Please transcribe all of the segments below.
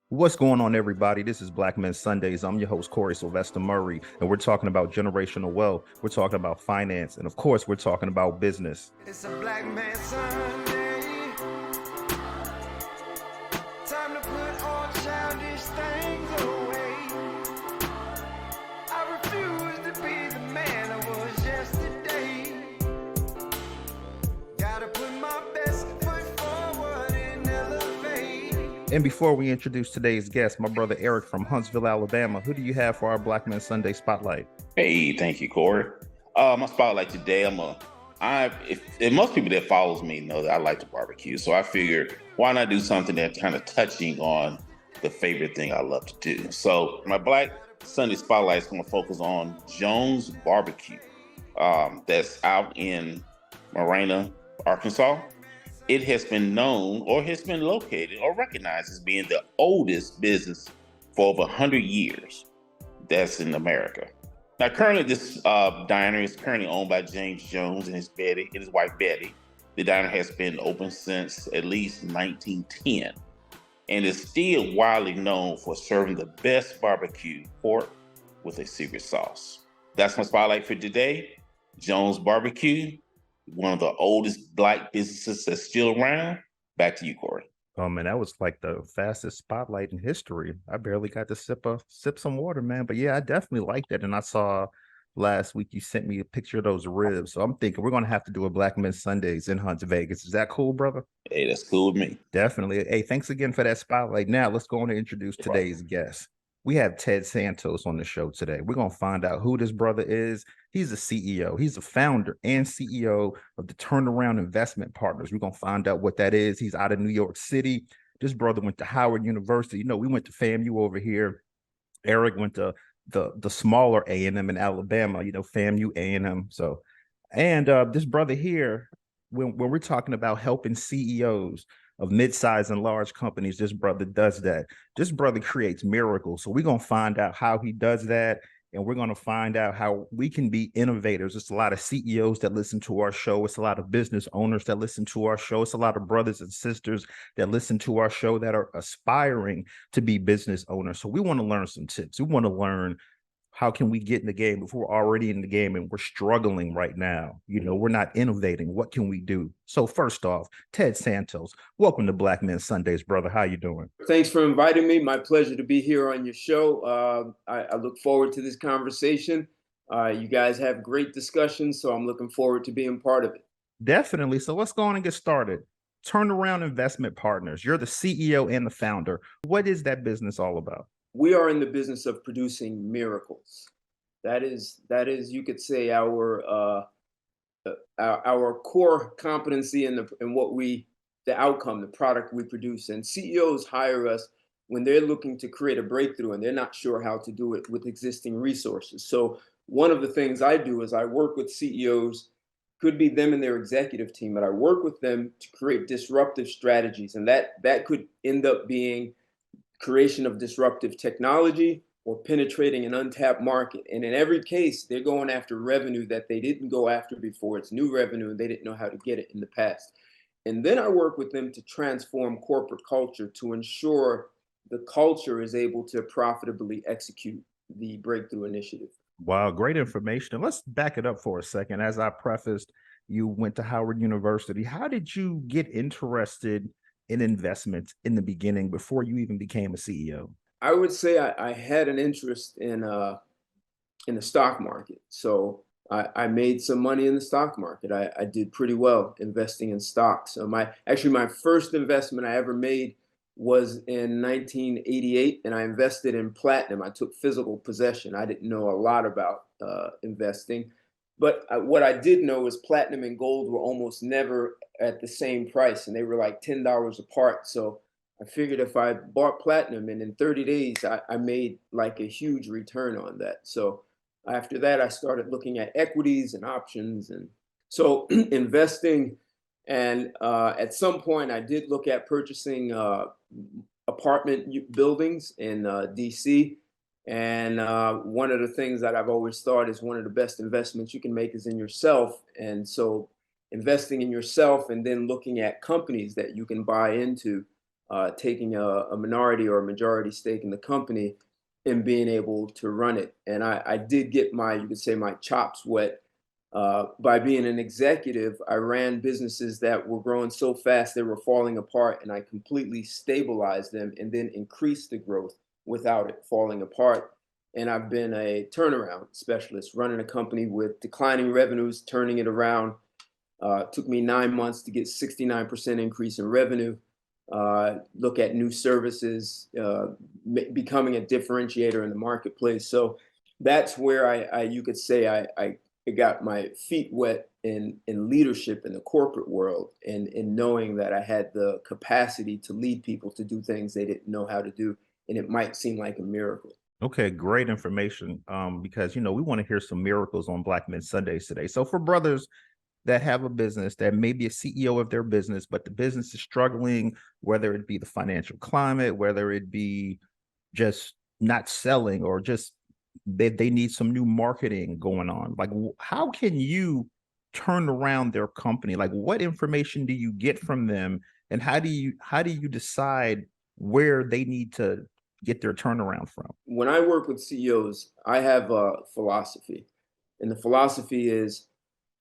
What's going on, everybody? This is Black Men Sundays. I'm your host, Corie Murray, and we're talking about generational wealth. We're talking about finance, and of course, we're talking about business. It's a Black Man Sunday. Time to put all childish things away. I refuse to be the man I was yesterday. Gotta put my best foot forward and elevate. And before we introduce today's guest, my brother Eric from Huntsville, Alabama, who do you have for our Black Men Sunday spotlight? Hey, thank you, Corey. My spotlight today, if most people that follows me know that I like to barbecue, so I figured why not do something that's kind of touching on the favorite thing I love to do. So my Black Sunday spotlight is going to focus on Jones Barbecue, that's out in Marina, Arkansas. It has been known or has been located or recognized as being the oldest business for over 100 years that's in America. Now, currently, this diner is currently owned by James Jones and his wife Betty. The diner has been open since at least 1910 and is still widely known for serving the best barbecue pork with a secret sauce. That's my spotlight for today. Jones Barbecue, one of the oldest Black businesses that's still around. Back to you, Corey. Oh man, that was like the fastest spotlight in history. I barely got to sip some water, man. But yeah, I definitely liked it. And I saw last week you sent me a picture of those ribs. So I'm thinking we're gonna have to do a Black Men Sundays in Hunts Vegas. Is that cool, brother? Hey, that's cool with me. Definitely. Hey, thanks again for that spotlight. Now let's go on and introduce today's guest. We have Ted Santos on the show today. We're going to find out who this brother is. He's a CEO. He's the founder and CEO of the Turnaround Investment Partners. We're going to find out what that is. He's out of New York City. This brother went to Howard University. You know, we went to FAMU over here. Eric went to the smaller A&M in Alabama, you know, FAMU A&M. So, and this brother here, when we're talking about helping CEOs of mid-sized and large companies, this brother does that. This brother creates miracles. So we're going to find out how he does that. And we're going to find out how we can be innovators. It's a lot of CEOs that listen to our show. It's a lot of business owners that listen to our show. It's a lot of brothers and sisters that listen to our show that are aspiring to be business owners. So we want to learn some tips. We want to learn how can we get in the game if we're already in the game and we're struggling right now? You know, we're not innovating. What can we do? So first off, Ted Santos, welcome to Black Men Sundays, brother. How you doing? Thanks for inviting me. My pleasure to be here on your show. I look forward to this conversation. You guys have great discussions, so I'm looking forward to being part of it. Definitely. So let's go on and get started. Turnaround Investment Partners. You're the CEO and the founder. What is that business all about? We are in the business of producing miracles. That is, you could say, our core competency in the outcome, the product we produce. And CEOs hire us when they're looking to create a breakthrough and they're not sure how to do it with existing resources. So one of the things I do is I work with CEOs, could be them and their executive team, but I work with them to create disruptive strategies. And that could end up being creation of disruptive technology or penetrating an untapped market. And in every case, they're going after revenue that they didn't go after before. It's new revenue and they didn't know how to get it in the past. And then I work with them to transform corporate culture to ensure the culture is able to profitably execute the breakthrough initiative. Wow, great information. Let's back it up for a second. As I prefaced, you went to Howard University. How did you get interested in investments in the beginning before you even became a CEO? I would say I had an interest in the stock market. So I made some money in the stock market. I did pretty well investing in stocks. So my first investment I ever made was in 1988, and I invested in platinum. I took physical possession. I didn't know a lot about investing, but what I did know is platinum and gold were almost never at the same price, and they were like $10 apart. So I figured if I bought platinum and in 30 days, I made like a huge return on that. So after that, I started looking at equities and options. And so investing. And at some point, I did look at purchasing apartment buildings in DC. And one of the things that I've always thought is one of the best investments you can make is in yourself. And so investing in yourself and then looking at companies that you can buy into taking a minority or a majority stake in the company and being able to run it. And I did get my, you could say, my chops wet by being an executive. I ran businesses that were growing so fast they were falling apart, and I completely stabilized them and then increased the growth without it falling apart. And I've been a turnaround specialist, running a company with declining revenues, turning it around. Took me 9 months to get 69% increase in revenue. Look at new services, becoming a differentiator in the marketplace. So that's where you could say I got my feet wet in leadership in the corporate world, and in knowing that I had the capacity to lead people to do things they didn't know how to do, and it might seem like a miracle. Okay, great information. Because we want to hear some miracles on Black Men Sundays today. So for brothers that have a business that may be a CEO of their business, but the business is struggling, whether it be the financial climate, whether it be just not selling, or just they need some new marketing going on. Like, how can you turn around their company? Like, what information do you get from them, and how do you decide where they need to get their turnaround from? When I work with CEOs, I have a philosophy, and the philosophy is,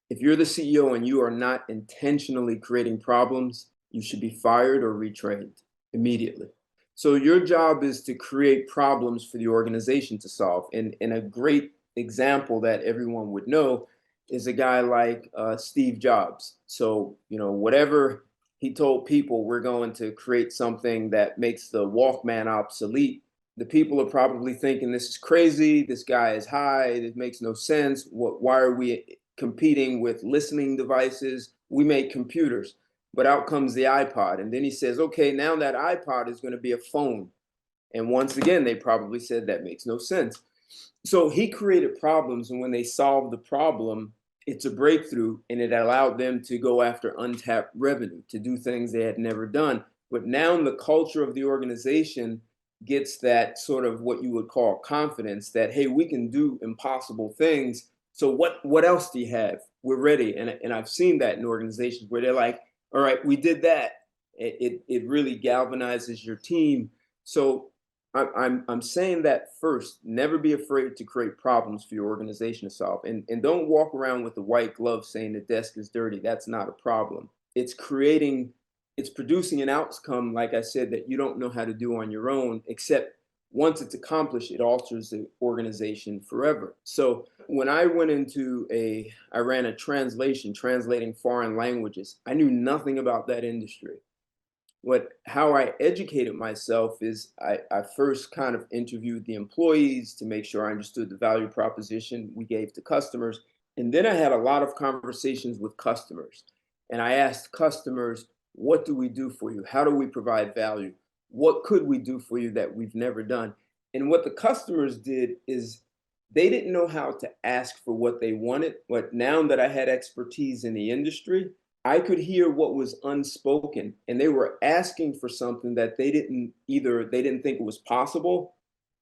if you're the CEO and you are not intentionally creating problems, you should be fired or retrained immediately. So your job is to create problems for the organization to solve. And a great example that everyone would know is a guy like Steve Jobs. So, whatever he told people, we're going to create something that makes the Walkman obsolete. The people are probably thinking, this is crazy. This guy is high. It makes no sense. Why are we competing with listening devices? We make computers. But out comes the iPod. And then he says, okay, now that iPod is going to be a phone. And once again, they probably said that makes no sense. So he created problems. And when they solved the problem, it's a breakthrough. And it allowed them to go after untapped revenue, to do things they had never done. But now the culture of the organization gets that sort of what you would call confidence that, hey, we can do impossible things. So what else do you have? We're ready. And I've seen that in organizations where they're like, all right, we did that. It really galvanizes your team. So I'm saying that first, never be afraid to create problems for your organization to solve. And don't walk around with the white glove saying the desk is dirty. That's not a problem. It's producing an outcome, like I said, that you don't know how to do on your own, except once it's accomplished, it alters the organization forever. So when I I ran a translating foreign languages. I knew nothing about that industry. How I educated myself is I first kind of interviewed the employees to make sure I understood the value proposition we gave to customers. And then I had a lot of conversations with customers. And I asked customers, what do we do for you? How do we provide value? What could we do for you that we've never done? And what the customers did is they didn't know how to ask for what they wanted. But now that I had expertise in the industry, I could hear what was unspoken, and they were asking for something that they didn't think it was possible,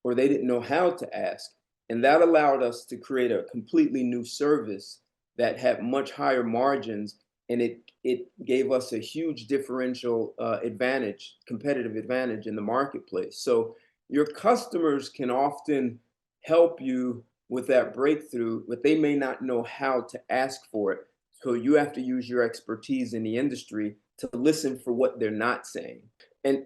or they didn't know how to ask. And that allowed us to create a completely new service that had much higher margins, and it gave us a huge differential competitive advantage in the marketplace. So your customers can often help you with that breakthrough, but they may not know how to ask for it. So you have to use your expertise in the industry to listen for what they're not saying. And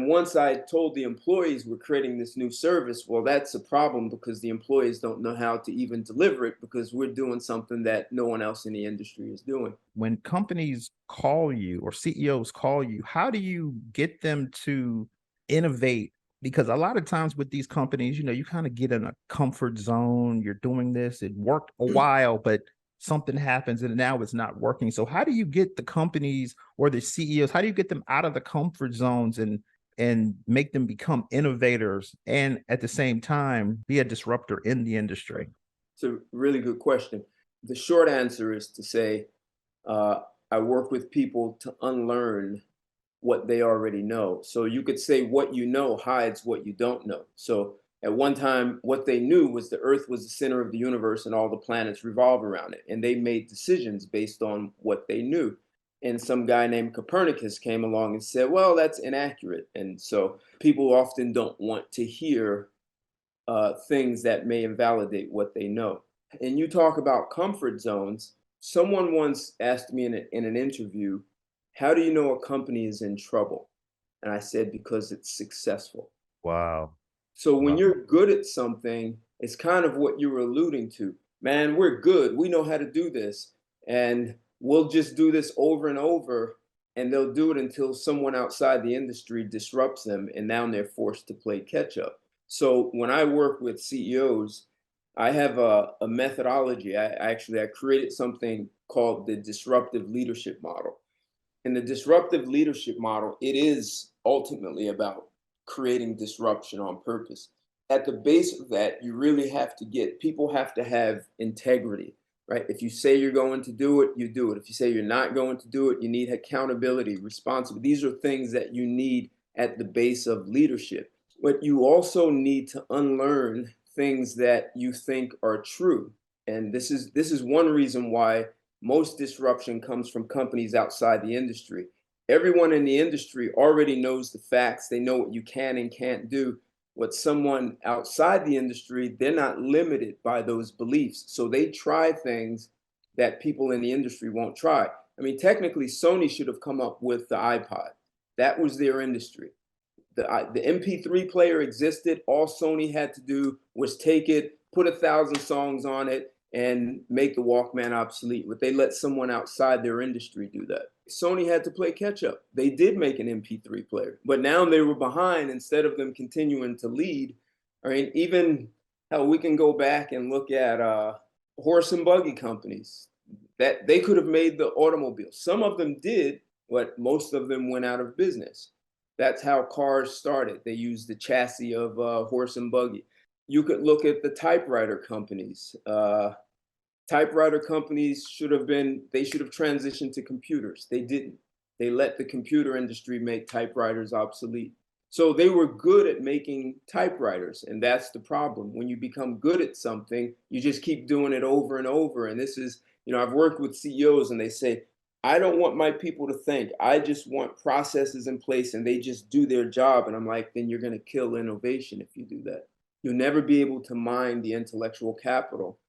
once I told the employees we're creating this new service, well, that's a problem because the employees don't know how to even deliver it, because we're doing something that no one else in the industry is doing. When companies call you or CEOs call you, how do you get them to innovate? Because a lot of times with these companies, you kind of get in a comfort zone. You're doing this, it worked a while, but something happens and now it's not working. So how do you get the companies or the CEOs, how do you get them out of the comfort zones and make them become innovators, and at the same time be a disruptor in the industry? It's a really good question. The short answer is to say, I work with people to unlearn what they already know. So you could say what you know hides what you don't know. So at one time, what they knew was the Earth was the center of the universe and all the planets revolve around it. And they made decisions based on what they knew. And some guy named Copernicus came along and said, well, that's inaccurate. And so people often don't want to hear things that may invalidate what they know. And you talk about comfort zones. Someone once asked me in an interview, how do you know a company is in trouble? And I said, because it's successful. Wow. So when Wow. you're good at something, it's kind of what you were alluding to. Man, we're good. We know how to do this. And we'll just do this over and over. And they'll do it until someone outside the industry disrupts them. And now they're forced to play catch up. So when I work with CEOs, I have a methodology. I created something called the disruptive leadership model. In the disruptive leadership model, it is ultimately about creating disruption on purpose. At the base of that, you really have to get people have to have integrity, right? If you say you're going to do it, you do it. If you say you're not going to do it, you need accountability, responsibility. These are things that you need at the base of leadership. But you also need to unlearn things that you think are true. And this is one reason why most disruption comes from companies outside the industry. Everyone in the industry already knows the facts. They know what you can and can't do. What someone outside the industry, they're not limited by those beliefs. So they try things that people in the industry won't try. I mean, technically, Sony should have come up with the iPod. That was their industry. The MP3 player existed. All Sony had to do was take it, put 1,000 songs on it, and make the Walkman obsolete. But they let someone outside their industry do that. Sony had to play catch up. They did make an MP3 player, but now they were behind instead of them continuing to lead. I mean, even how we can go back and look at horse and buggy companies that they could have made the automobile. Some of them did, but most of them went out of business. That's how cars started. They used the chassis of horse and buggy. You could look at the typewriter companies. Typewriter companies they should have transitioned to computers. They didn't. They let the computer industry make typewriters obsolete. So they were good at making typewriters, and that's the problem. When you become good at something, you just keep doing it over and over. And this is, I've worked with CEOs and they say, I don't want my people to think. I just want processes in place and they just do their job. And I'm like, then you're going to kill innovation if you do that. You'll never be able to mine the intellectual capital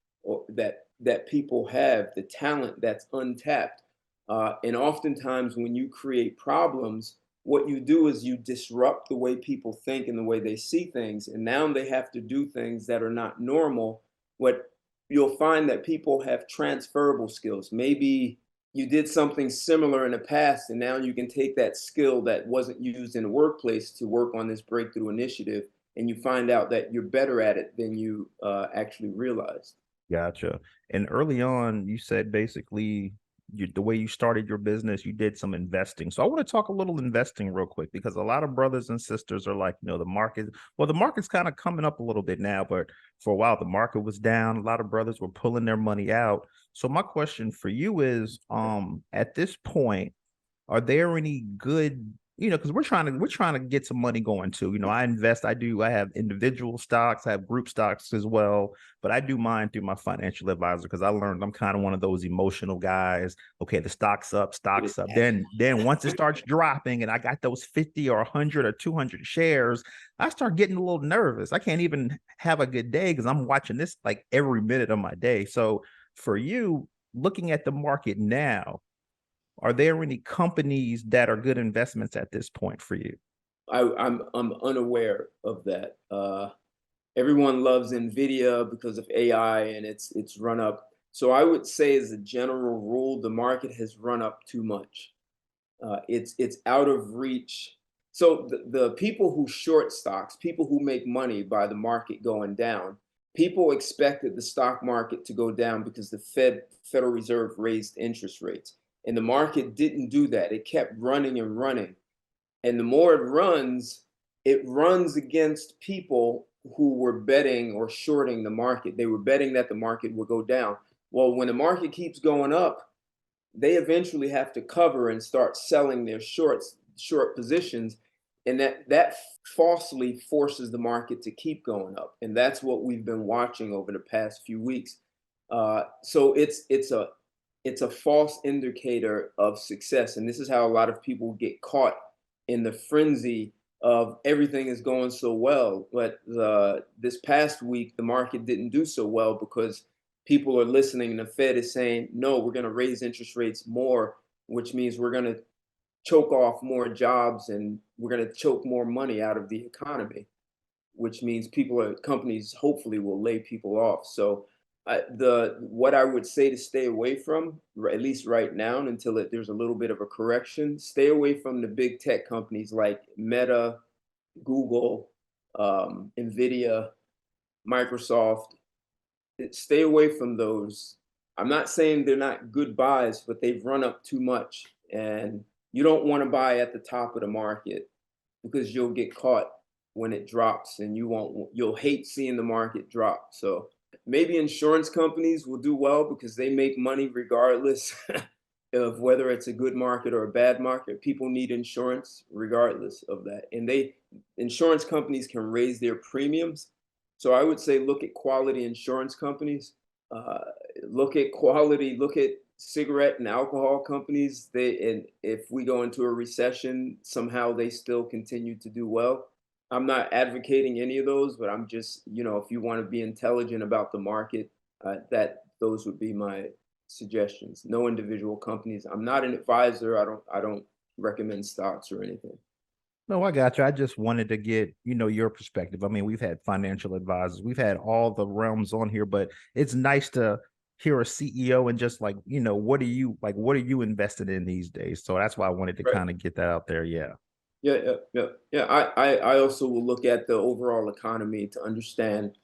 that people have, the talent that's untapped. And oftentimes when you create problems, what you do is you disrupt the way people think and the way they see things. And now they have to do things that are not normal. What you'll find that people have transferable skills. Maybe you did something similar in the past, and now you can take that skill that wasn't used in the workplace to work on this breakthrough initiative, and you find out that you're better at it than you actually realized. Gotcha. And early on, you said basically the way you started your business, you did some investing. So I want to talk a little investing real quick because a lot of brothers and sisters are like, the market's kind of coming up a little bit now, but for a while the market was down. A lot of brothers were pulling their money out. So my question for you is, at this point, are there any good, because we're trying to get some money going too. I have individual stocks, I have group stocks as well, but I do mine through my financial advisor because I learned I'm kind of one of those emotional guys. Okay, the stock's up, stocks up. Then once it starts dropping and I got those 50 or 100 or 200 shares, I start getting a little nervous. I can't even have a good day because I'm watching this like every minute of my day. So for you, looking at the market now, are there any companies that are good investments at this point for you? I'm unaware of that. Everyone loves Nvidia because of AI and it's run up. So I would say, as a general rule, the market has run up too much. It's out of reach. So the people who short stocks, people who make money by the market going down, people expected the stock market to go down because the Federal Reserve raised interest rates. And the market didn't do that. It kept running and running. And the more it runs against people who were betting or shorting the market. They were betting that the market would go down. Well, when the market keeps going up, they eventually have to cover and start selling their short positions. And that falsely forces the market to keep going up. And that's what we've been watching over the past few weeks. So it's a false indicator of success. And this is how a lot of people get caught in the frenzy of everything is going so well. But this past week, the market didn't do so well because people are listening and the Fed is saying, no, we're going to raise interest rates more, which means we're going to choke off more jobs and we're going to choke more money out of the economy, which means companies hopefully will lay people off. So the what I would say to stay away from, at least right now, until there's a little bit of a correction, stay away from the big tech companies like Meta, Google, Nvidia, Microsoft. Stay away from those. I'm not saying they're not good buys, but they've run up too much, and you don't want to buy at the top of the market because you'll get caught when it drops, and you'll hate seeing the market drop. So maybe insurance companies will do well because they make money regardless of whether it's a good market or a bad market. People need insurance regardless of that, and insurance companies can raise their premiums. So I would say look at quality insurance companies. Uh, look at cigarette and alcohol companies. And if we go into a recession, somehow they still continue to do well. I'm not advocating any of those, but I'm just, if you want to be intelligent about the market, that those would be my suggestions. No individual companies. I'm not an advisor. I don't recommend stocks or anything. No, I got you. I just wanted to get, your perspective. I mean, we've had financial advisors, we've had all the realms on here, but it's nice to hear a CEO and just like, what are you invested in these days? So that's why I wanted to Right. kind of get that out there. Yeah. Yeah. I also will look at the overall economy to understand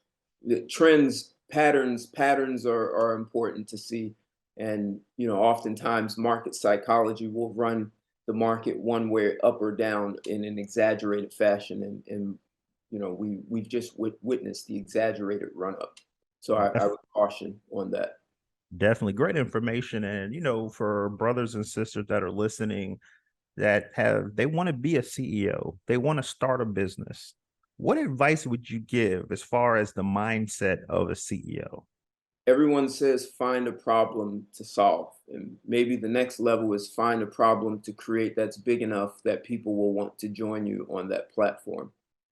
the trends, patterns. Patterns are important to see. And, oftentimes market psychology will run the market one way up or down in an exaggerated fashion. And we've just witnessed the exaggerated run up. So I would caution on that. Definitely great information. And, for brothers and sisters that are listening that they want to be a CEO, they want to start a business. What advice would you give as far as the mindset of a CEO? Everyone says find a problem to solve. And maybe the next level is find a problem to create that's big enough that people will want to join you on that platform.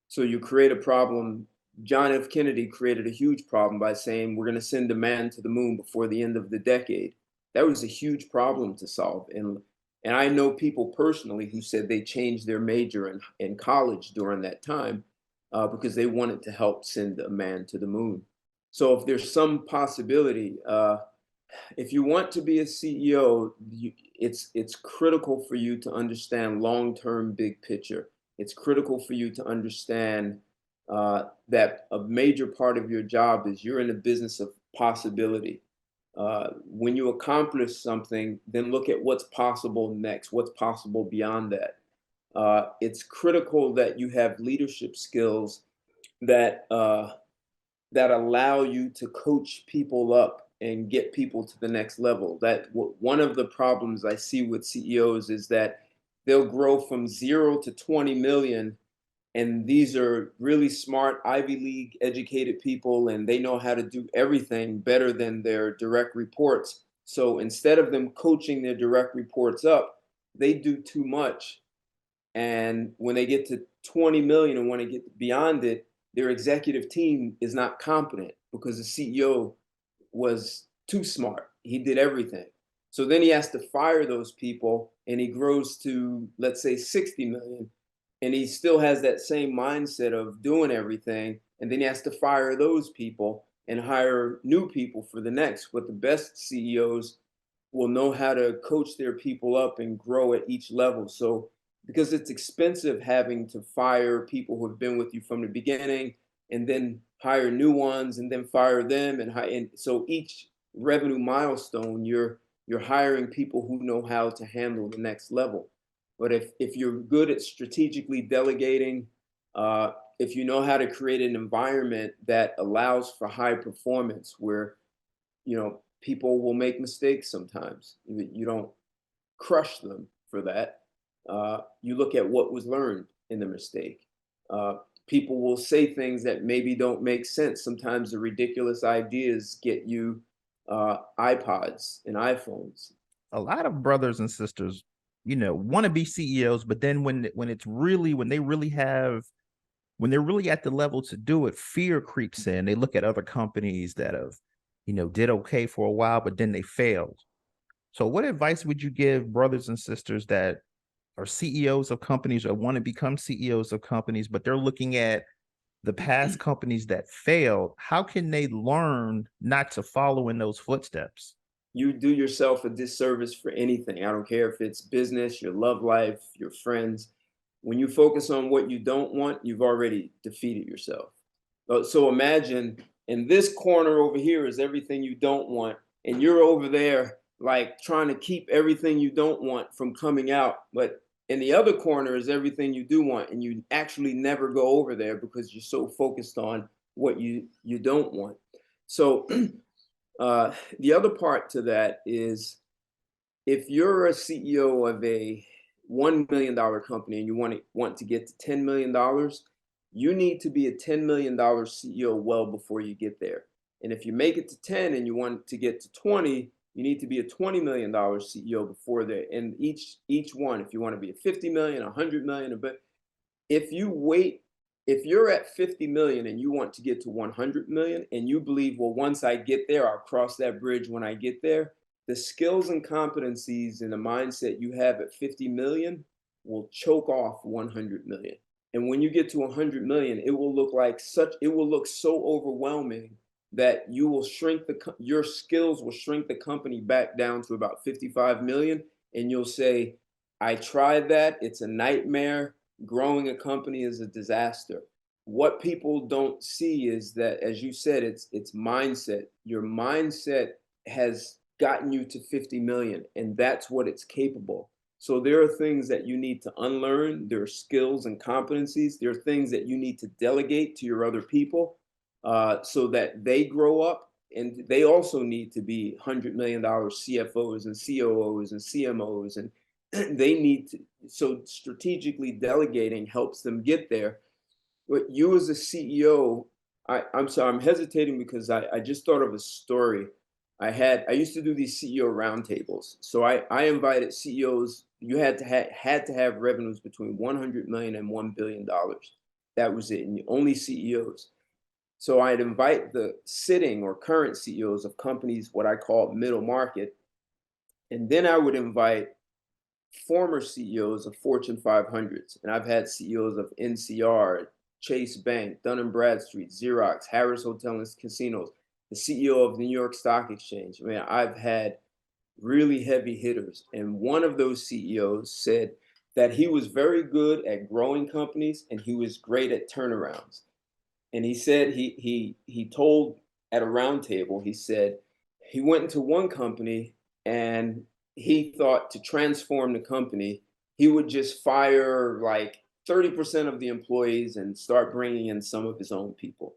So you create a problem. John F. Kennedy created a huge problem by saying we're going to send a man to the moon before the end of the decade. That was a huge problem to solve. And I know people personally who said they changed their major in college during that time because they wanted to help send a man to the moon. So if there's some possibility, if you want to be a CEO, it's critical for you to understand long-term big picture. It's critical for you to understand that a major part of your job is you're in the business of possibility. When you accomplish something, then look at what's possible next, what's possible beyond that. It's critical that you have leadership skills that that allow you to coach people up and get people to the next level. One of the problems I see with CEOs is that they'll grow from 0 to 20 million, and these are really smart Ivy League educated people, and they know how to do everything better than their direct reports. So instead of them coaching their direct reports up, they do too much. And when they get to 20 million and want to get beyond it, their executive team is not competent because the CEO was too smart. He did everything. So then he has to fire those people and he grows to, let's say, 60 million. And he still has that same mindset of doing everything. And then he has to fire those people and hire new people for the next. But the best CEOs will know how to coach their people up and grow at each level. So because it's expensive having to fire people who have been with you from the beginning and then hire new ones and then fire them and so each revenue milestone you're hiring people who know how to handle the next level. But if you're good at strategically delegating, if you know how to create an environment that allows for high performance where people will make mistakes sometimes, you don't crush them for that. You look at what was learned in the mistake. People will say things that maybe don't make sense. Sometimes the ridiculous ideas get you iPods and iPhones. A lot of brothers and sisters, want to be CEOs, but then when they're really at the level to do it, fear creeps in. They look at other companies that have, did okay for a while, but then they failed. So what advice would you give brothers and sisters that are CEOs of companies or want to become CEOs of companies, but they're looking at the past companies that failed? How can they learn not to follow in those footsteps? You do yourself a disservice for anything. I don't care if it's business, your love life, your friends. When you focus on what you don't want, you've already defeated yourself. So imagine in this corner over here is everything you don't want, and you're over there like trying to keep everything you don't want from coming out. But in the other corner is everything you do want, and you actually never go over there because you're so focused on what you don't want. So the other part to that is if you're a CEO of a $1 million company and you want to get to $10 million, you need to be a $10 million CEO well before you get there. And if you make it to 10 and you want to get to 20, you need to be a $20 million CEO before there. And each one, if you want to be a 50 million, 100 million, but if you wait, if you're at 50 million and you want to get to 100 million and you believe, well, once I get there, I'll cross that bridge when I get there, the skills and competencies and the mindset you have at 50 million will choke off 100 million. And when you get to 100 million, it will look so overwhelming that you will your skills will shrink the company back down to about 55 million. And you'll say, I tried that. It's a nightmare. Growing a company is a disaster. What people don't see is that, as you said, it's mindset. Your mindset has gotten you to 50 million, and that's what it's capable. So there are things that you need to unlearn. There are skills and competencies. There are things that you need to delegate to your other people so that they grow up. And they also need to be $100 million CFOs and COOs and CMOs, and they need to. So strategically delegating helps them get there. But you as a CEO, I'm sorry, I'm hesitating because I just thought of a story. I used to do these CEO roundtables. So I invited CEOs. You had to have revenues between 100 million and $1 billion. That was it, and only CEOs. So I'd invite the sitting or current CEOs of companies, what I call middle market, and then I would invite former CEOs of Fortune 500s. And I've had CEOs of NCR, Chase Bank, Dun & Bradstreet, Xerox, Harris Hotel and Casinos, the CEO of the New York Stock Exchange. I mean, I've had really heavy hitters. And one of those CEOs said that he was very good at growing companies and he was great at turnarounds. And he said he told at a roundtable, he said he went into one company and he thought to transform the company, he would just fire like 30% of the employees and start bringing in some of his own people.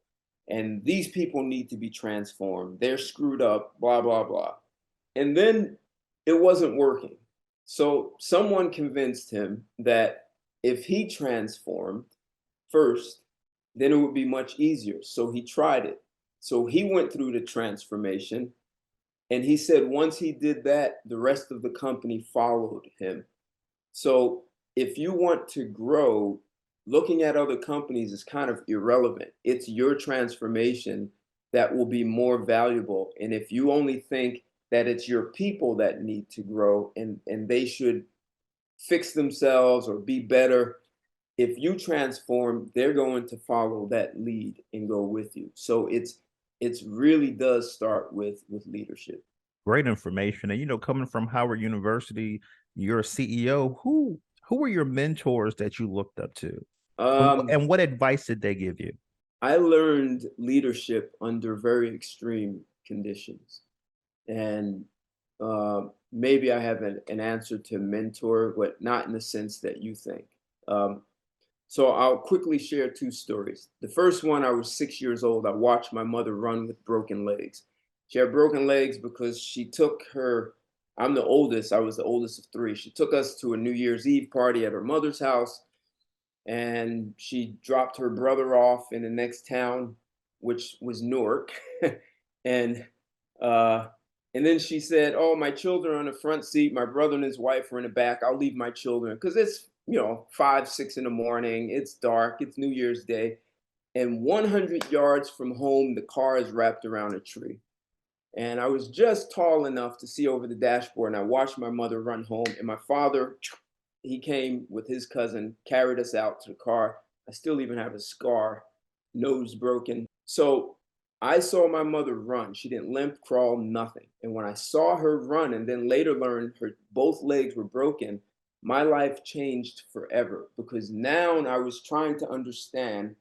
And these people need to be transformed. They're screwed up, blah, blah, blah. And then it wasn't working. So someone convinced him that if he transformed first, then it would be much easier. So he tried it. So he went through the transformation. And he said once he did that, the rest of the company followed him. So if you want to grow, looking at other companies is kind of irrelevant. It's your transformation that will be more valuable. And if you only think that it's your people that need to grow and they should fix themselves or be better, if you transform, they're going to follow that lead and go with you. So it's really does start with leadership. Great information. And coming from Howard University, you're a CEO. Who were your mentors that you looked up to? And what advice did they give you? I learned leadership under very extreme conditions. And maybe I have an answer to mentor, but not in the sense that you think. So I'll quickly share two stories. The first one, I was 6 years old. I watched my mother run with broken legs. She had broken legs because she took her, I'm the oldest, I was the oldest of three. She took us to a New Year's Eve party at her mother's house, and she dropped her brother off in the next town, which was Newark. And And then she said, "Oh, my children are on the front seat. My brother and his wife are in the back. I'll leave my children because it's, 5, 6 in the morning. It's dark. It's New Year's Day. And 100 yards from home, the car is wrapped around a tree. And I was just tall enough to see over the dashboard. And I watched my mother run home. And my father, he came with his cousin, carried us out to the car. I still even have a scar, nose broken. So I saw my mother run. She didn't limp, crawl, nothing. And when I saw her run and then later learned her both legs were broken, my life changed forever because now I was trying to understand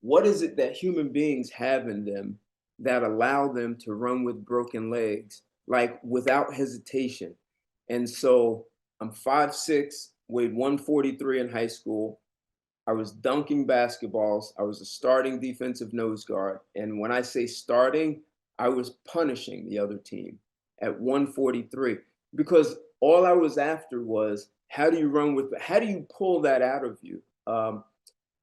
what is it that human beings have in them that allow them to run with broken legs, like without hesitation. And so I'm 5'6", weighed 143 in high school. I was dunking basketballs. I was a starting defensive nose guard. And when I say starting, I was punishing the other team at 143 because all I was after was how do you pull that out of you?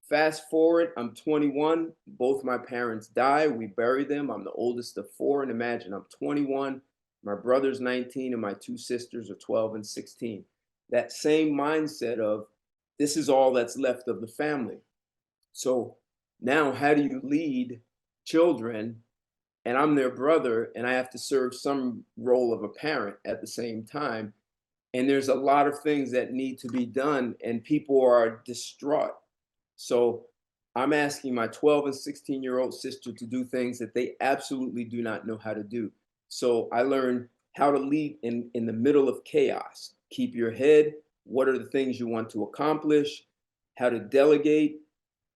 Fast forward, I'm 21. Both my parents die. We bury them. I'm the oldest of four. And imagine I'm 21, my brother's 19, and my two sisters are 12 and 16. That same mindset of this is all that's left of the family. So now, how do you lead children? And I'm their brother, and I have to serve some role of a parent at the same time. And there's a lot of things that need to be done, and people are distraught. So I'm asking my 12 and 16-year-old sister to do things that they absolutely do not know how to do. So I learned how to lead in the middle of chaos. Keep your head. What are the things you want to accomplish? How to delegate.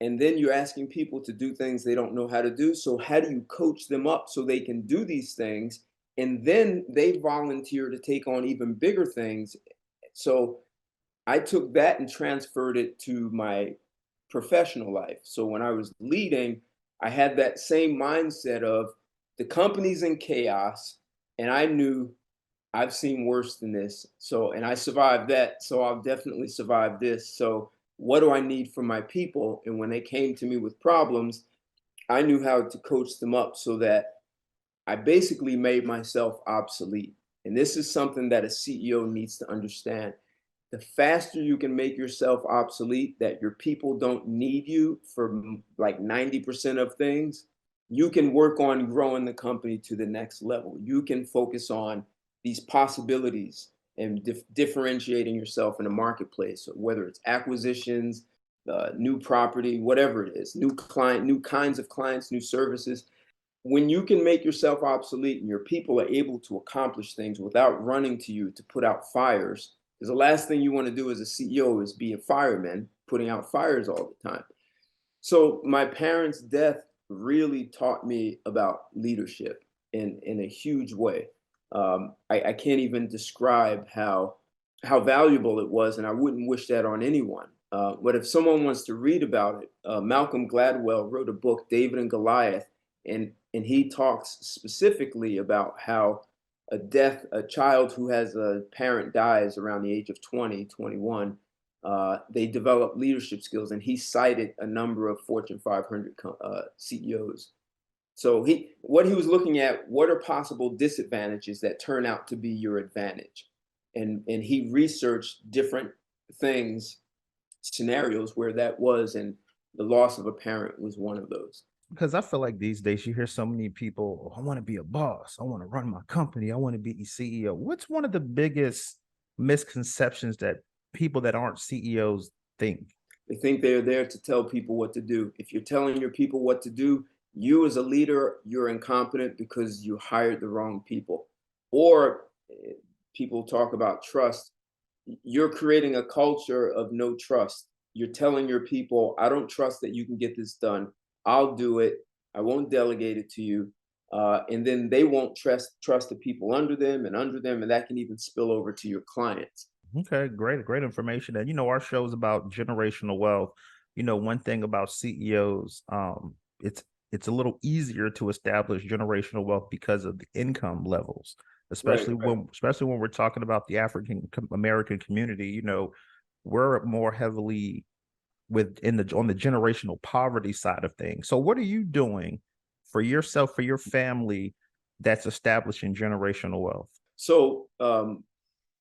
And then you're asking people to do things they don't know how to do. So how do you coach them up so they can do these things? And then they volunteer to take on even bigger things. So I took that and transferred it to my professional life. So when I was leading, I had that same mindset of the company's in chaos, and I knew I've seen worse than this. So, and I survived that. So I'll definitely survive this. So what do I need from my people? And when they came to me with problems, I knew how to coach them up so that I basically made myself obsolete. And this is something that a CEO needs to understand. The faster you can make yourself obsolete, that your people don't need you for like 90% of things, you can work on growing the company to the next level. You can focus on these possibilities and differentiating yourself in the marketplace, whether it's acquisitions, new property, whatever it is, new client, new kinds of clients, new services. When you can make yourself obsolete and your people are able to accomplish things without running to you to put out fires, because the last thing you want to do as a CEO is be a fireman, putting out fires all the time. So my parents' death really taught me about leadership in a huge way. I can't even describe how valuable it was, and I wouldn't wish that on anyone. But if someone wants to read about it, Malcolm Gladwell wrote a book, David and Goliath, and he talks specifically about how a child who has a parent dies around the age of 20, 21, they develop leadership skills. And he cited a number of Fortune 500 CEOs. So what he was looking at, what are possible disadvantages that turn out to be your advantage? And he researched different things, scenarios where that was, and the loss of a parent was one of those. Because I feel like these days you hear so many people, oh, I want to be a boss. I want to run my company. I want to be a CEO. What's one of the biggest misconceptions that people that aren't CEOs think? They think they're there to tell people what to do. If you're telling your people what to do, you as a leader, you're incompetent because you hired the wrong people. Or people talk about trust. You're creating a culture of no trust. You're telling your people, I don't trust that you can get this done. I'll do it. I won't delegate it to you. And then they won't trust the people under them, and that can even spill over to your clients. Okay, great information. And our show is about generational wealth. One thing about CEOs, it's a little easier to establish generational wealth because of the income levels, especially when we're talking about the African American community. We're more heavily on the generational poverty side of things. So what are you doing for yourself, for your family, that's establishing generational wealth? So,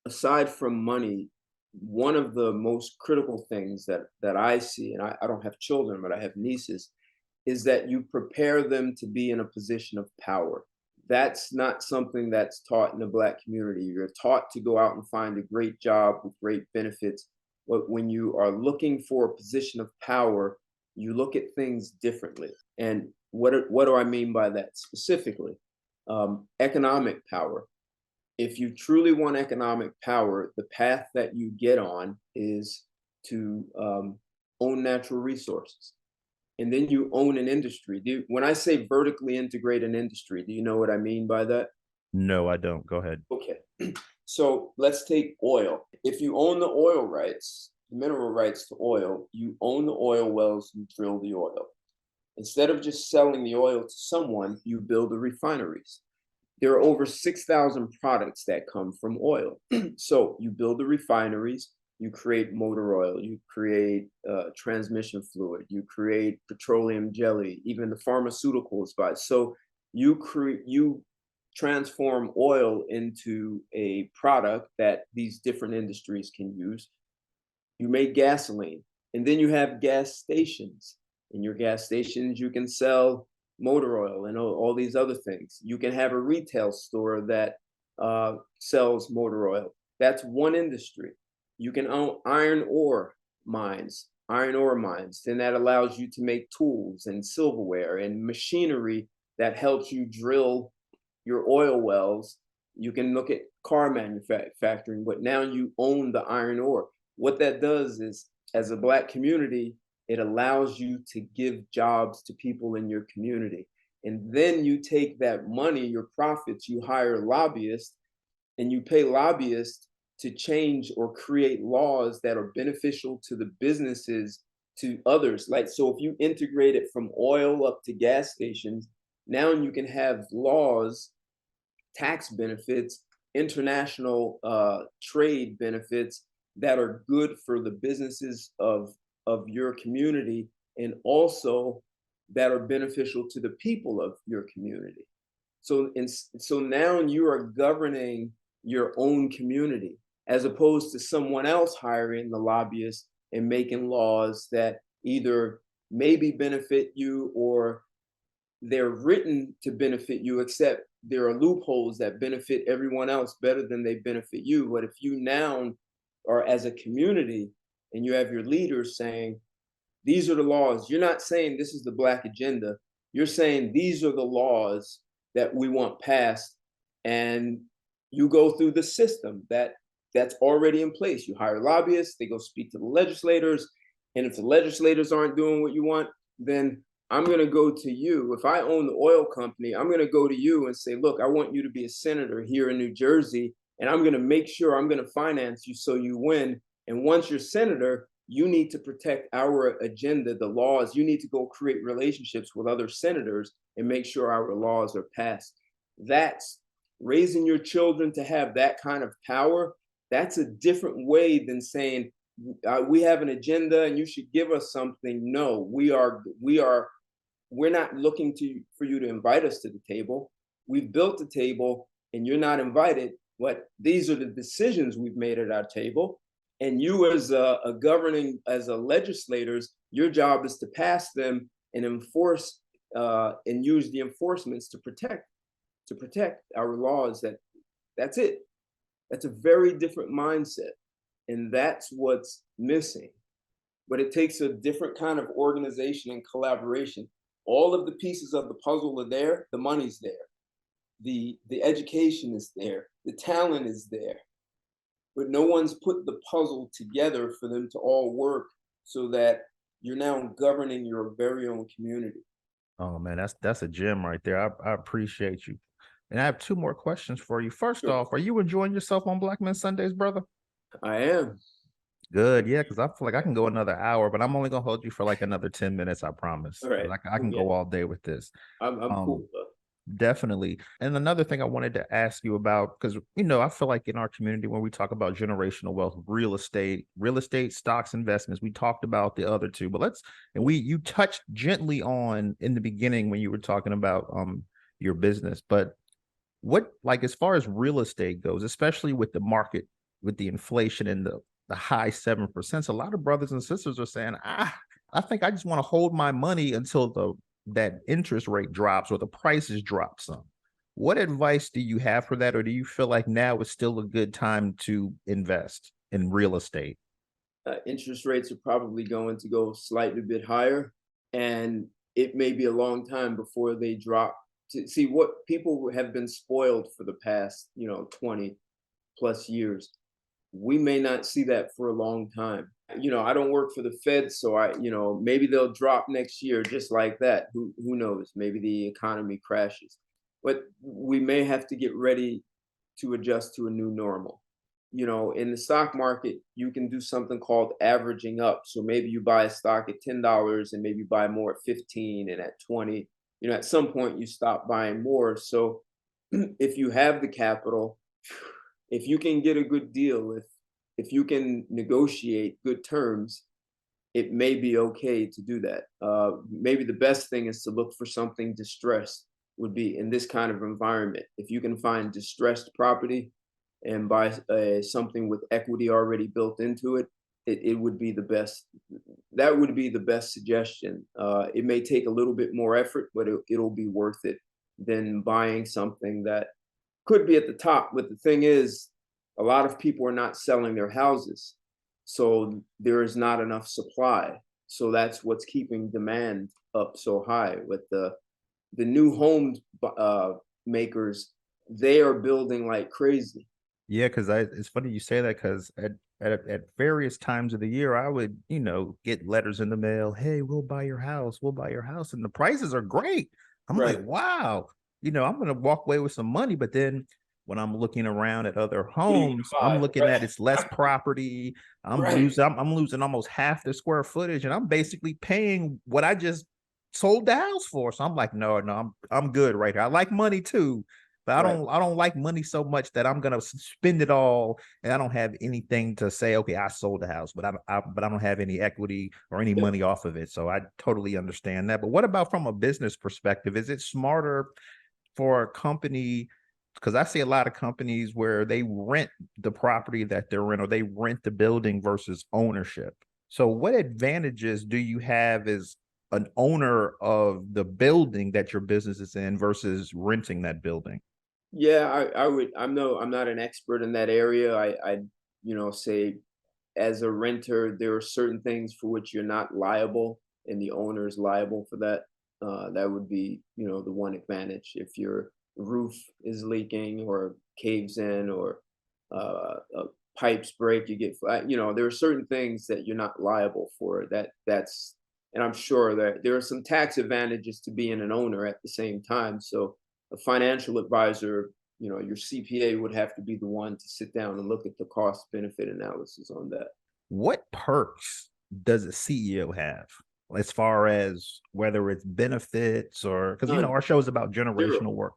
aside from money, one of the most critical things that I see, and I don't have children, but I have nieces, is that you prepare them to be in a position of power. That's not something that's taught in the Black community. You're taught to go out and find a great job with great benefits. But when you are looking for a position of power, you look at things differently. And what do I mean by that specifically? Economic power. If you truly want economic power, the path that you get on is to own natural resources. And then you own an industry. When I say vertically integrate an industry, do you know what I mean by that? No, I don't. Go ahead. Okay. So let's take oil. If you own the oil rights, the mineral rights to oil, you own the oil wells, you drill the oil. Instead of just selling the oil to someone, you build the refineries. There are over 6,000 products that come from oil. So you build the refineries, you create motor oil, you create transmission fluid, you create petroleum jelly, even the pharmaceuticals. So you transform oil into a product that these different industries can use. You make gasoline, and then you have gas stations. In your gas stations, you can sell motor oil and all these other things. You can have a retail store that sells motor oil. That's one industry. You can own iron ore mines. Then that allows you to make tools and silverware and machinery that helps you drill your oil wells. You can look at car manufacturing, but now you own the iron ore. What that does is, as a Black community, it allows you to give jobs to people in your community. And then you take that money, your profits, you hire lobbyists, and you pay lobbyists to change or create laws that are beneficial to the businesses, to others. Like, so if you integrate it from oil up to gas stations, now you can have laws, tax benefits, international trade benefits that are good for the businesses of your community, and also that are beneficial to the people of your community. So now you are governing your own community, as opposed to someone else hiring the lobbyists and making laws that either maybe benefit you or they're written to benefit you, except there are loopholes that benefit everyone else better than they benefit you. But if you now are, as a community, and you have your leaders saying, these are the laws, you're not saying this is the Black agenda, you're saying these are the laws that we want passed, and you go through the system that's already in place. You hire lobbyists, they go speak to the legislators, and if the legislators aren't doing what you want, then I'm going to go to you. If I own the oil company, I'm going to go to you and say, look, I want you to be a senator here in New Jersey, and I'm going to make sure I'm going to finance you so you win. And once you're senator, you need to protect our agenda, the laws. You need to go create relationships with other senators and make sure our laws are passed. That's raising your children to have that kind of power. That's a different way than saying, we have an agenda and you should give us something. No, we're not looking for you to invite us to the table. We've built the table and you're not invited, but these are the decisions we've made at our table. And you, as a governing, as a legislators, your job is to pass them and enforce and use the enforcements to protect our laws. That's it. That's a very different mindset. And that's what's missing. But it takes a different kind of organization and collaboration. All of the pieces of the puzzle are there, the money's there, the education is there, the talent is there. But no one's put the puzzle together for them to all work so that you're now governing your very own community. Oh man, that's a gem right there. I appreciate you. And I have two more questions for you. First off, are you enjoying yourself on Black Men Sundays, brother? I am. Good, yeah, because I feel like I can go another hour, but I'm only gonna hold you for like another 10 minutes, I promise. All right. I can go all day with this. I'm cool. Definitely. And another thing I wanted to ask you about, because I feel like in our community, when we talk about generational wealth, real estate, stocks, investments, we talked about the other two, but you touched gently on in the beginning when you were talking about your business. But What, like, as far as real estate goes, especially with the market, with the inflation and the high 7%, a lot of brothers and sisters are saying, I think I just want to hold my money until that interest rate drops or the prices drop some. What advice do you have for that, or do you feel like now is still a good time to invest in real estate? Interest rates are probably going to go slightly bit higher, and it may be a long time before they drop. To see what people have been spoiled for the past, 20 plus years. We may not see that for a long time. I don't work for the Fed, so maybe they'll drop next year just like that. Who knows? Maybe the economy crashes. But we may have to get ready to adjust to a new normal. In the stock market, you can do something called averaging up. So maybe you buy a stock at $10 and maybe buy more at 15 and at 20. At some point you stop buying more. So if you have the capital, if you can get a good deal, if you can negotiate good terms, it may be okay to do that. Maybe the best thing is to look for something distressed, would be in this kind of environment. If you can find distressed property and buy something with equity already built into it, it would be the best. That would be the best suggestion. It may take a little bit more effort, but it'll be worth it than buying something that could be at the top. But the thing is, a lot of people are not selling their houses, so there is not enough supply. So that's what's keeping demand up so high. With the new home makers, they are building like crazy. Yeah, because it's funny you say that, because at various times of the year, I would, get letters in the mail. Hey, we'll buy your house. We'll buy your house. And the prices are great. I'm Right. like, wow, I'm going to walk away with some money. But then when I'm looking around at other What are you homes, gonna I'm buy? looking at it's less property. Right. I'm losing almost half the square footage, and I'm basically paying what I just sold the house for. So I'm like, no, I'm good right here. I like money too, but Right. I don't like money so much that I'm gonna spend it all, and I don't have anything to say, okay, I sold the house, but I don't have any equity or any Yep. money off of it. So I totally understand that. But what about from a business perspective? Is it smarter for a company? Because I see a lot of companies where they rent the property that they're in, or they rent the building versus ownership. So what advantages do you have as an owner of the building that your business is in versus renting that building? Yeah, I would. I'm not an expert in that area. Say as a renter, there are certain things for which you're not liable, and the owner is liable for that. That would be, the one advantage. If your roof is leaking or caves in, or pipes break, you get flat. There are certain things that you're not liable for. And I'm sure that there are some tax advantages to being an owner at the same time. So a financial advisor, your CPA would have to be the one to sit down and look at the cost benefit analysis on that. What perks does a CEO have, as far as whether it's benefits, or because None, our show is about zero, generational work?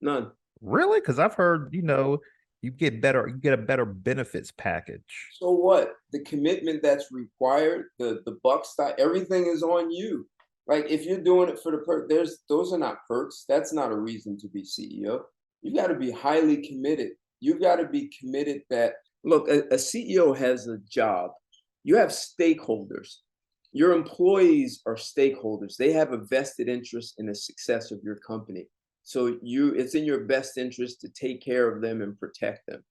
none. Really? Because I've heard, you get a better benefits package. So what? The commitment that's required, the buck stop, everything is on you. Like if you're doing it for the those are not perks. That's not a reason to be CEO. You got to be highly committed. You got to be committed that look, a CEO has a job. You have stakeholders. Your employees are stakeholders. They have a vested interest in the success of your company. So it's in your best interest to take care of them and protect them.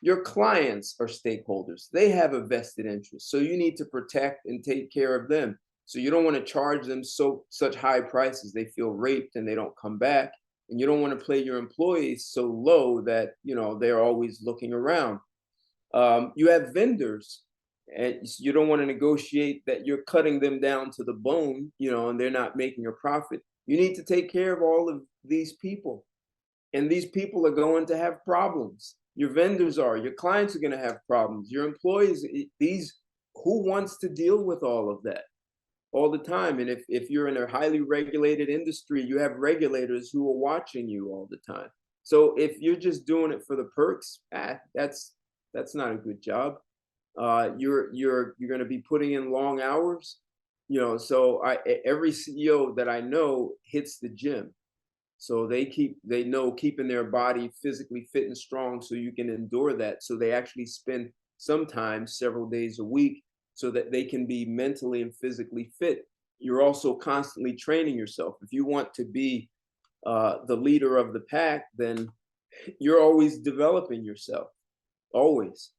Your clients are stakeholders. They have a vested interest. So you need to protect and take care of them. So you don't want to charge them such high prices they feel raped and they don't come back. And you don't want to play your employees so low that they're always looking around. You have vendors, and you don't want to negotiate that you're cutting them down to the bone, and they're not making a profit. You need to take care of all of these people, and these people are going to have problems. Your vendors are, your clients are going to have problems. Your employees, these, who wants to deal with all of that all the time? And if you're in a highly regulated industry, you have regulators who are watching you all the time. So if you're just doing it for the perks, that's not a good job. You're going to be putting in long hours. So every CEO that I know hits the gym. So they know keeping their body physically fit and strong so you can endure that. So they actually spend sometimes several days a week so that they can be mentally and physically fit. You're also constantly training yourself. If you want to be the leader of the pack, then you're always developing yourself, always.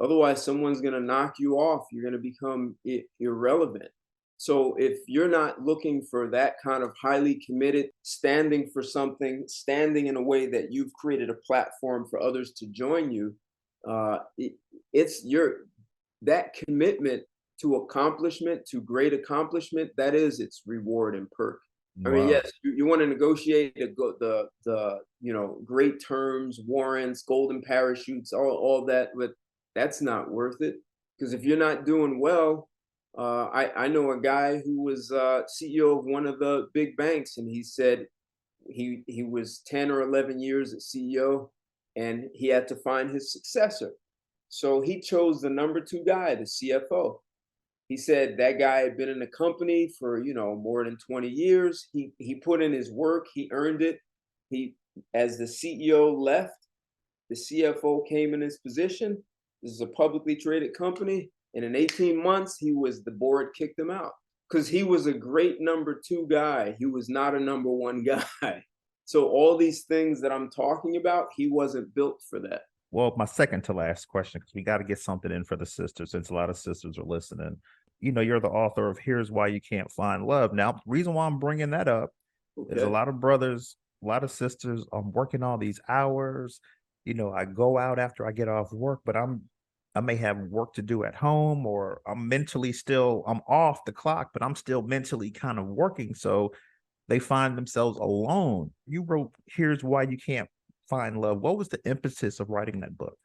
Otherwise, someone's going to knock you off. You're going to become irrelevant. So if you're not looking for that kind of highly committed, standing for something, standing in a way that you've created a platform for others to join you, it's your that commitment to accomplishment, to great accomplishment, that is its reward and perk. I mean, Wow. yes, you want to negotiate the great terms, warrants, golden parachutes, all that, but that's not worth it. Because if you're not doing well, I know a guy who was CEO of one of the big banks, and he said he was 10 or 11 years as CEO, and he had to find his successor. So he chose the number two guy, the CFO. He said that guy had been in the company for more than 20 years. He put in his work, he earned it. He As the CEO left, the CFO came in his position. This is a publicly traded company, and in 18 months the board kicked him out because he was a great number two guy. He was not a number one guy. So all these things that I'm talking about, he wasn't built for that. Well, my second to last question, because we got to get something in for the sisters, since a lot of sisters are listening. You're the author of Here's Why You Can't Find Love. Now, the reason why I'm bringing that up is a Okay. lot of brothers, a lot of sisters, I'm working all these hours. I go out after I get off work, but I may have work to do at home, or I'm off the clock, but I'm still mentally kind of working. So they find themselves alone. You wrote Here's Why You Can't Find Love. What was the impetus of writing that book?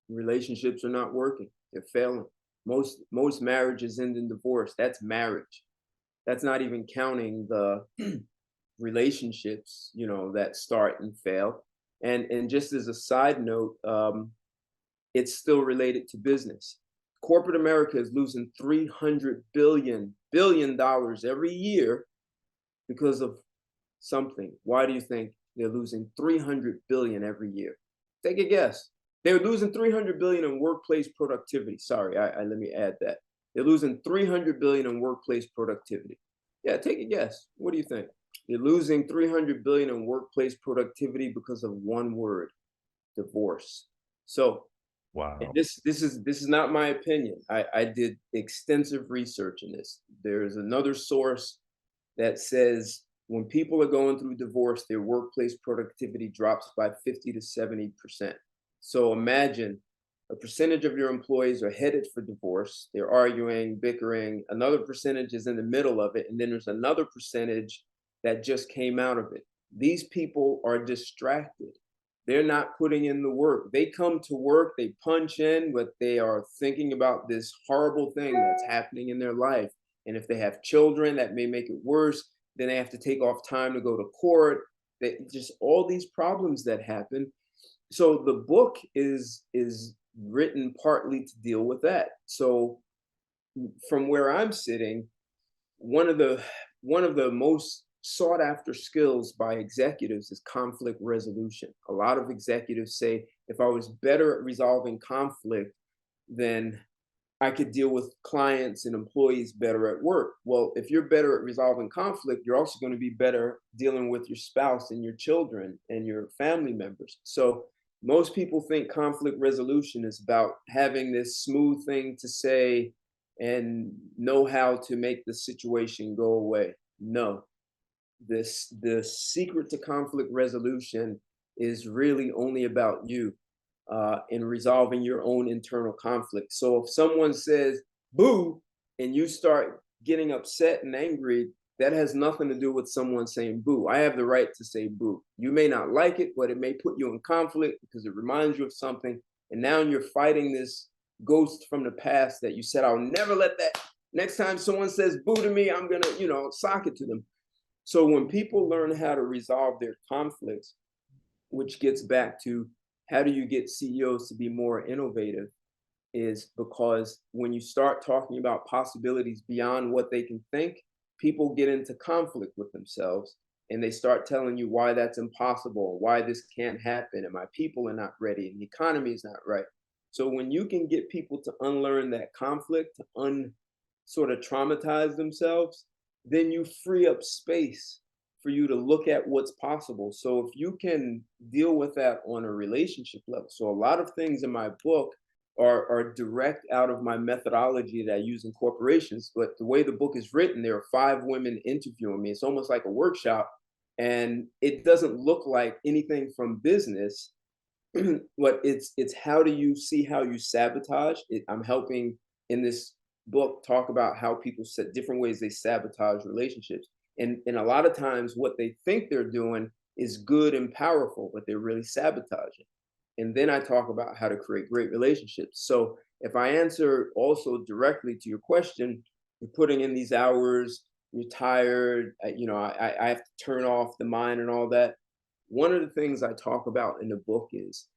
Relationships are not working. They're failing. Most marriages end in divorce. That's marriage. That's not even counting the relationships, that start and fail. And just as a side note, it's still related to business. Corporate America is losing $300 billion every year because of something. Why do you think they're losing 300 billion every year? Take a guess. They're losing 300 billion in workplace productivity. Sorry, let me add that. They're losing 300 billion in workplace productivity. Yeah, take a guess. What do you think? You're losing 300 billion in workplace productivity because of one word: divorce. So Wow. this is not my opinion. I did extensive research in this. There's another source that says when people are going through divorce, their workplace productivity drops by 50 to 70%. So imagine a percentage of your employees are headed for divorce. They're arguing, bickering. Another percentage is in the middle of it. And then there's another percentage that just came out of it. These people are distracted. They're not putting in the work. They come to work, they punch in, but they are thinking about this horrible thing that's happening in their life. And if they have children, that may make it worse. Then they have to take off time to go to court. Just all these problems that happen. So the book is written partly to deal with that. So from where I'm sitting, one of the most sought after skills by executives is conflict resolution. A lot of executives say, if I was better at resolving conflict, then I could deal with clients and employees better at work. Well, if you're better at resolving conflict, you're also going to be better dealing with your spouse and your children and your family members. So most people think conflict resolution is about having this smooth thing to say and know how to make the situation go away. No, the secret to conflict resolution is really only about you in resolving your own internal conflict. So if someone says boo and you start getting upset and angry, that has nothing to do with someone saying boo. I have the right to say boo. You may not like it, but it may put you in conflict because it reminds you of something. And now you're fighting this ghost from the past that you said, I'll never let that. Next time someone says boo to me, I'm going to, sock it to them. So when people learn how to resolve their conflicts, which gets back to how do you get CEOs to be more innovative, is because when you start talking about possibilities beyond what they can think, people get into conflict with themselves. and they start telling you why that's impossible, why this can't happen, and my people are not ready, and the economy is not right. So when you can get people to unlearn that conflict, to sort of traumatize themselves, then you free up space for you to look at what's possible. So if you can deal with that on a relationship level, so a lot of things in my book are direct out of my methodology that I use in corporations. But the way the book is written, there are 5 women interviewing me. It's almost like a workshop, and it doesn't look like anything from business. But it's how do you see how you sabotage it. I'm helping in this book talk about how people set different ways they sabotage relationships, and a lot of times what they think they're doing is good and powerful, but they're really sabotaging. And then I talk about how to create great relationships. So if I answer also directly to your question, you're putting in these hours, you're tired, I have to turn off the mind and all that. One of the things I talk about in the book is,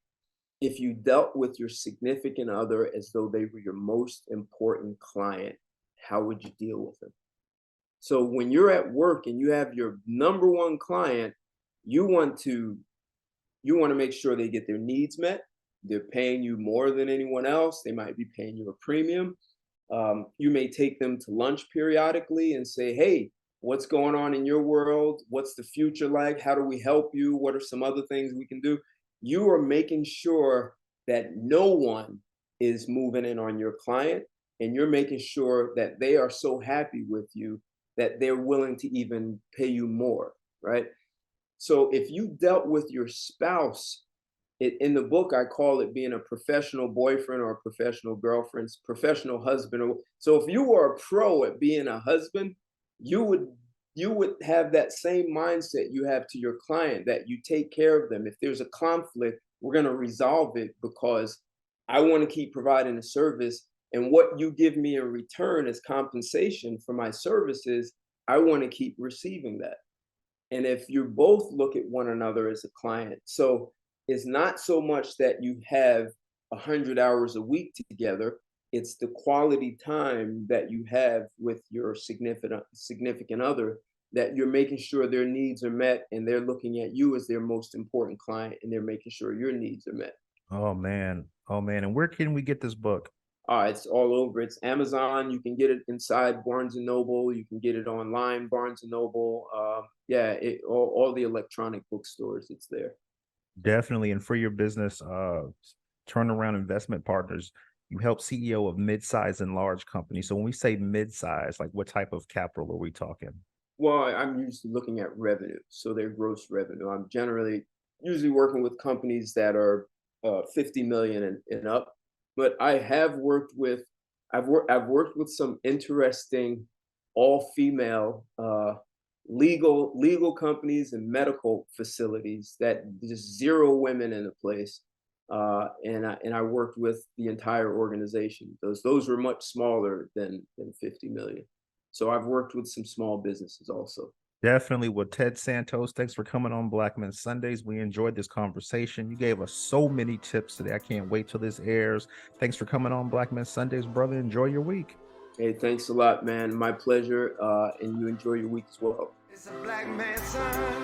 if you dealt with your significant other as though they were your most important client, how would you deal with them? So when you're at work and you have your number one client, you want to make sure they get their needs met. They're paying you more than anyone else. They might be paying you a premium. You may take them to lunch periodically and say, hey, what's going on in your world? What's the future like? How do we help you? What are some other things we can do? You are making sure that no one is moving in on your client, and you're making sure that they are so happy with you that they're willing to even pay you more, right? So if you dealt with your spouse, in the book, I call it being a professional boyfriend or a professional girlfriend, professional husband. So if you were a pro at being a husband, you would have that same mindset you have to your client, that you take care of them. If there's a conflict, we're going to resolve it because I want to keep providing a service. And what you give me in return as compensation for my services, I want to keep receiving that. And if you both look at one another as a client, so it's not so much that you have 100 hours a week together, it's the quality time that you have with your significant other, that you're making sure their needs are met, and they're looking at you as their most important client, and they're making sure your needs are met. Oh man. Oh man. And where can we get this book? It's all over. It's Amazon. You can get it inside Barnes and Noble. You can get it online, Barnes and Noble. All the electronic bookstores, it's there. Definitely. And for your business, turnaround investment partners, you help CEO of mid-size and large companies. So when we say mid-size, like what type of capital are we talking? Well, I'm usually looking at revenue, so their gross revenue. I'm usually working with companies that are 50 million and up. But I've worked with some interesting all-female legal companies and medical facilities that just 0 women in the place. And I worked with the entire organization. Those were much smaller than 50 million. So I've worked with some small businesses also. Definitely with Ted Santos. Thanks for coming on Black Men Sundays. We enjoyed this conversation. You gave us so many tips today. I can't wait till this airs. Thanks for coming on Black Men Sundays, brother. Enjoy your week. Hey, thanks a lot, man. My pleasure. And you enjoy your week as well. It's a black man's son.